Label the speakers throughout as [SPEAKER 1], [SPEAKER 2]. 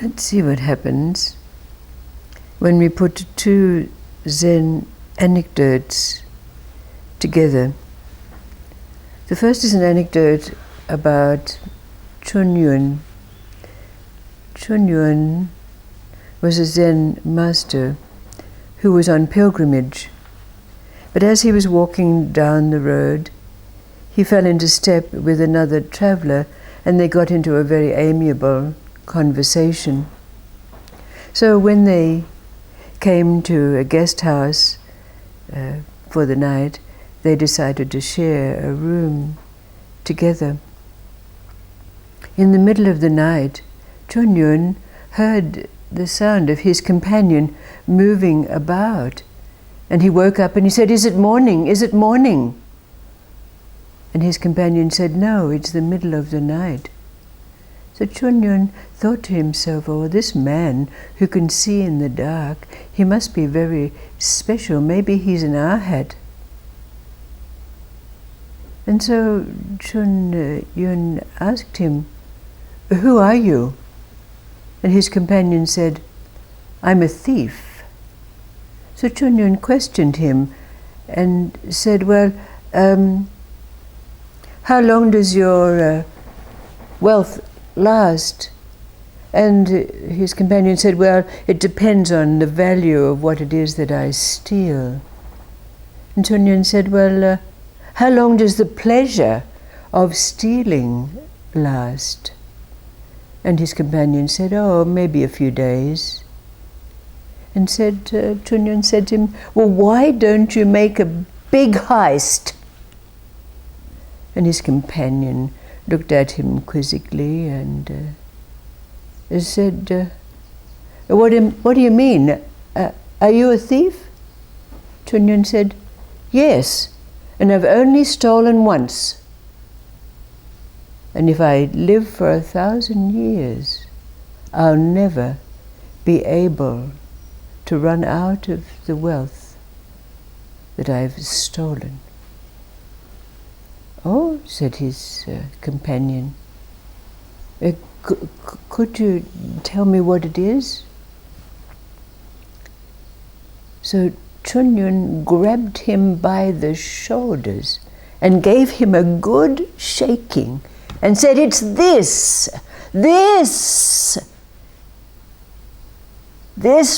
[SPEAKER 1] Let's see what happens when we put two Zen anecdotes together. The first is an anecdote about Chunyun. Chunyun was a Zen master who was on pilgrimage, but as he was walking down the road, he fell into step with another traveler, and they got into a very amiable conversation. So when they came to a guest house for the night, they decided to share a room together. In the middle of the night, Chunyun heard the sound of his companion moving about, and he woke up and he said, "Is it morning? Is it morning?" And his companion said, "No, it's the middle of the night." So Chunyun thought to himself, "Oh, this man who can see in the dark, he must be very special. Maybe he's an arhat." And so Chunyun asked him, "Who are you?" And his companion said, "I'm a thief." So Chunyun questioned him and said, "Well, how long does your wealth last?" And his companion said, "Well, it depends on the value of what it is that I steal." And Chunyun said, "Well, how long does the pleasure of stealing last?" And his companion said, "Oh, maybe a few days." And Chunyun said to him, "Well, why don't you make a big heist?" And his companion looked at him quizzically and said, what do you mean? Are you a thief?" Chunyun said, "Yes, and I've only stolen once. And if I live for 1,000 years, I'll never be able to run out of the wealth that I've stolen." "Oh," said his companion, could you tell me what it is?" So Chunyun grabbed him by the shoulders and gave him a good shaking and said, "It's this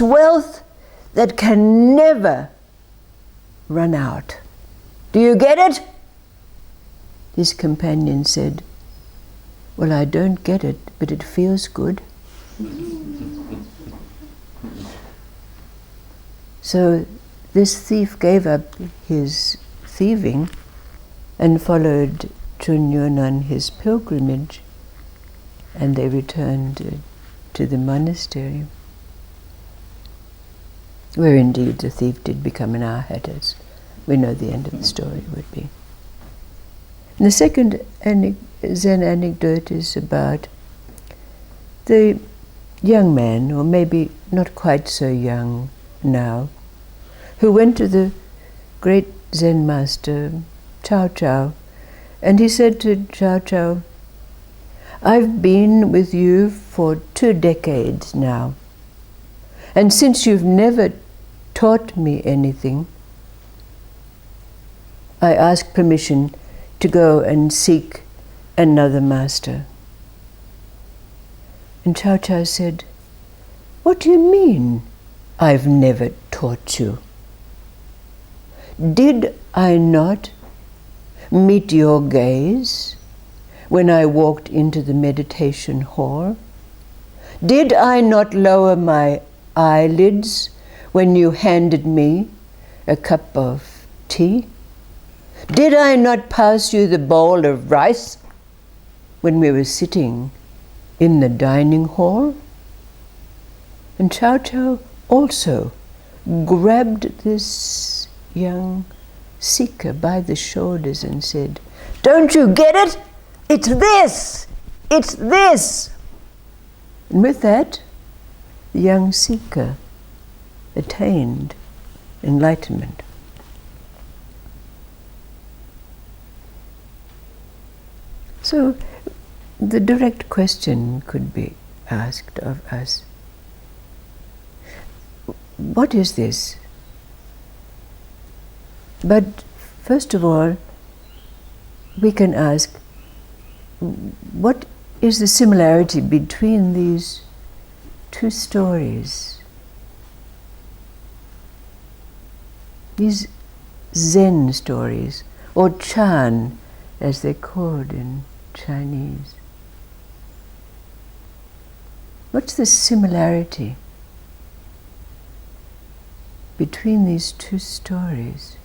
[SPEAKER 1] wealth that can never run out. Do you get it?" His companion said, "Well, I don't get it, but it feels good." So this thief gave up his thieving and followed Chunyun on his pilgrimage, and they returned to the monastery, where indeed the thief did become an arhat, as we know the end of the story would be. And the second Zen anecdote is about the young man, or maybe not quite so young now, who went to the great Zen master, Chao Chao, and he said to Chao Chao, "I've been with you for 2 decades now, and since you've never taught me anything, I ask permission to go and seek another master." And Chao Chao said, "What do you mean, I've never taught you? Did I not meet your gaze when I walked into the meditation hall? Did I not lower my eyelids when you handed me a cup of tea? Did I not pass you the bowl of rice when we were sitting in the dining hall?" And Chao Chao also grabbed this young seeker by the shoulders and said, "Don't you get it? It's this! It's this!" And with that, the young seeker attained enlightenment. So the direct question could be asked of us, what is this? But first of all, we can ask, what is the similarity between these two stories? These Zen stories, or Chan, as they're called in Chinese. What's the similarity between these two stories?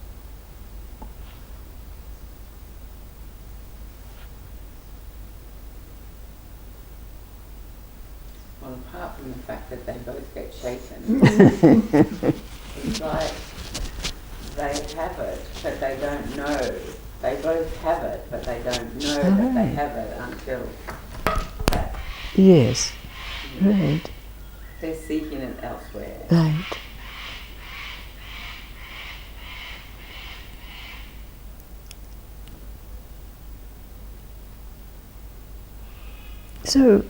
[SPEAKER 2] Well, apart from the fact that they both get shaken, it's like they have it, but they don't know. They both have it, but they don't know that they have it until that.
[SPEAKER 1] Yes, right.
[SPEAKER 2] They're seeking it elsewhere.
[SPEAKER 1] Right. So,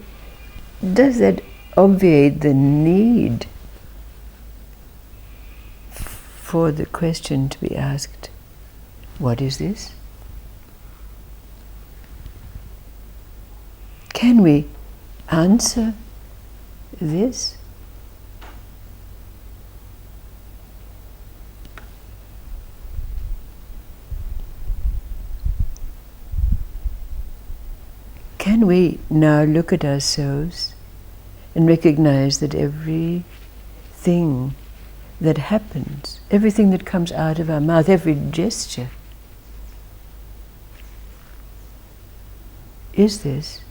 [SPEAKER 1] does that obviate the need for the question to be asked, what is this? Can we answer this? Can we now look at ourselves and recognize that everything that happens, everything that comes out of our mouth, every gesture, is this?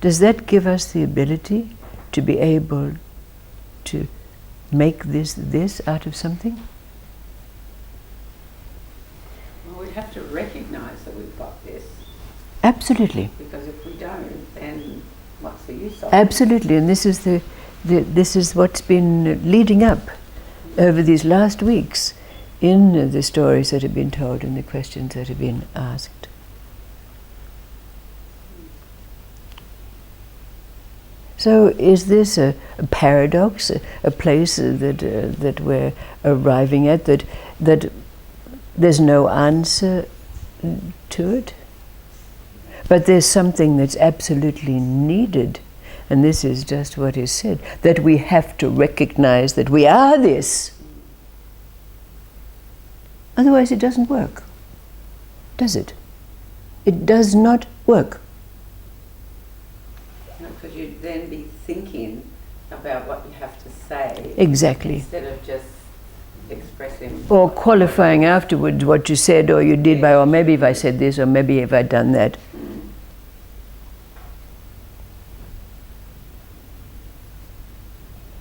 [SPEAKER 1] Does that give us the ability to be able to make this out of something?
[SPEAKER 2] Well, we have to recognise that we've got this.
[SPEAKER 1] Absolutely.
[SPEAKER 2] Because if we don't, then what's the use of it?
[SPEAKER 1] Absolutely, and this is this is what's been leading up over these last weeks in the stories that have been told and the questions that have been asked. So, is this a paradox, a place that we're arriving at, that there's no answer to it? But there's something that's absolutely needed, and this is just what is said, that we have to recognize that we are this. Otherwise it doesn't work, does it? It does not work.
[SPEAKER 2] Because you'd then be thinking about what you have to say.
[SPEAKER 1] Exactly.
[SPEAKER 2] Instead of just expressing.
[SPEAKER 1] Or qualifying afterwards what you said or you did by, or maybe if I said this, or maybe if I'd done that.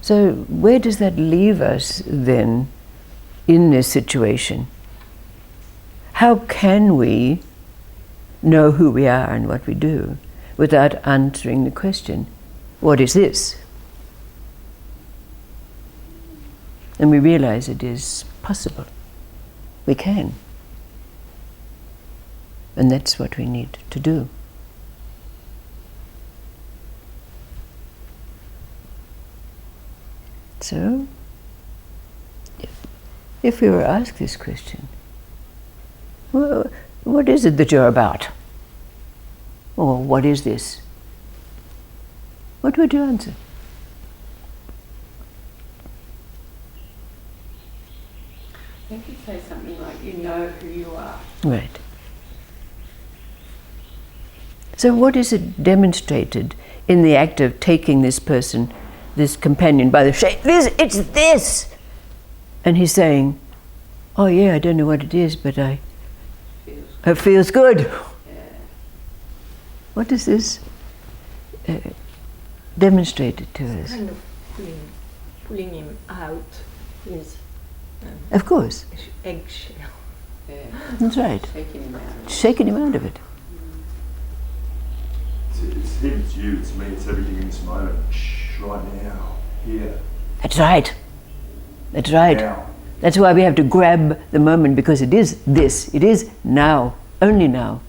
[SPEAKER 1] So where does that leave us then in this situation? How can we know who we are and what we do without answering the question, what is this? And we realize it is possible. We can. And that's what we need to do. So, if we were asked this question, well, what is it that you're about? Or what is this? What would you answer?
[SPEAKER 2] You could say something like, you know who you are.
[SPEAKER 1] Right. So what is it demonstrated in the act of taking this person, this companion by the shade, it's this! And he's saying, oh yeah, I don't know what it is, but it feels good.
[SPEAKER 2] Yeah.
[SPEAKER 1] What is this demonstrated to us?
[SPEAKER 3] Kind of pulling him out with
[SPEAKER 1] Of course.
[SPEAKER 3] eggshell.
[SPEAKER 2] Yeah.
[SPEAKER 1] That's right.
[SPEAKER 2] Shaking him out.
[SPEAKER 1] Shaking him out of it.
[SPEAKER 4] It's him, it's you, it's me, it's everything in this moment. Shh, right now, here,
[SPEAKER 1] That's right. That's right.
[SPEAKER 4] now.
[SPEAKER 1] That's why we have to grab the moment, because it is this. It is now. Only now.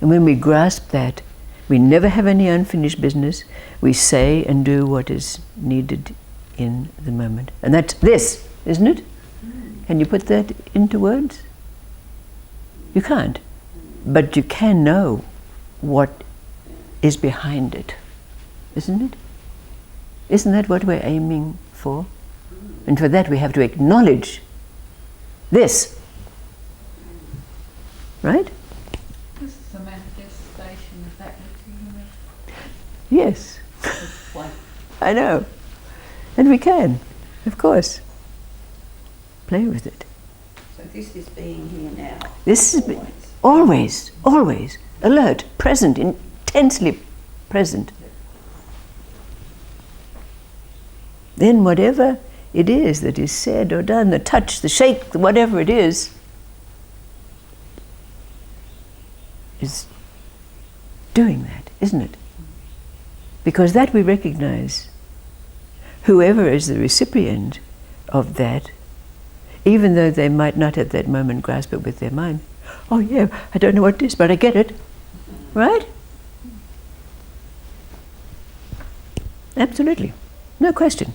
[SPEAKER 1] And when we grasp that, we never have any unfinished business. We say and do what is needed in the moment. And that's this, isn't it? Can you put that into words? You can't. But you can know what is behind it, isn't it? Isn't that what we're aiming for? And for that we have to acknowledge this. Right?
[SPEAKER 5] This is a manifestation of that which
[SPEAKER 1] Yes.
[SPEAKER 5] is like
[SPEAKER 1] I know. And we can, of course. Play with it.
[SPEAKER 2] So this is being here now.
[SPEAKER 1] This is
[SPEAKER 2] Always.
[SPEAKER 1] always alert, present, intensely present. Then whatever it is that is said or done, the touch, the shake, whatever it is doing that, isn't it? Because that we recognize. Whoever is the recipient of that, even though they might not at that moment grasp it with their mind, oh yeah, I don't know what it is, but I get it. Right? Absolutely. No question.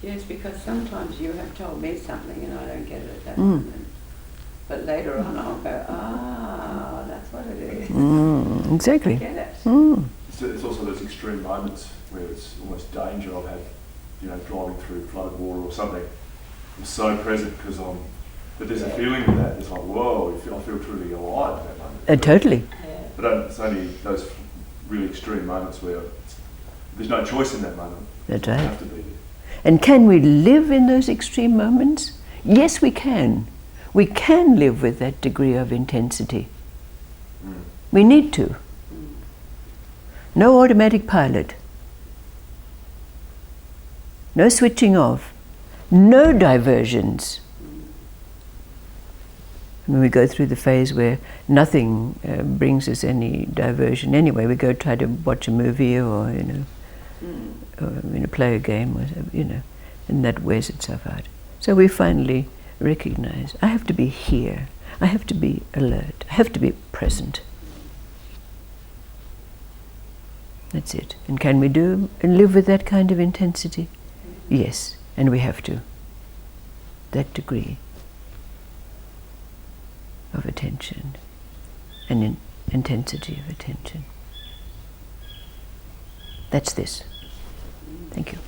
[SPEAKER 2] Yes, because sometimes you have told me something and I don't get it at that moment. But later on I'll go, that's what it is.
[SPEAKER 1] Exactly.
[SPEAKER 2] I get it.
[SPEAKER 4] It's also those extreme moments where it's almost danger. I've had, driving through flooded water or something. I'm so present because but there's a feeling in that. It's like, whoa, I feel truly alive in that moment.
[SPEAKER 1] Totally.
[SPEAKER 2] Yeah.
[SPEAKER 4] But it's only those really extreme moments where there's no choice in that moment.
[SPEAKER 1] That's
[SPEAKER 4] You
[SPEAKER 1] right.
[SPEAKER 4] have to be there.
[SPEAKER 1] And can we live in those extreme moments? Yes, we can. We can live with that degree of intensity. We need to. No automatic pilot. No switching off. No diversions. When we go through the phase where nothing brings us any diversion anyway, we go try to watch a movie or play a game or and that wears itself out. So we finally recognize, I have to be here. I have to be alert. I have to be present. That's it. And can we do and live with that kind of intensity? Yes, and we have to. That degree of attention and intensity of attention. That's this. Thank you.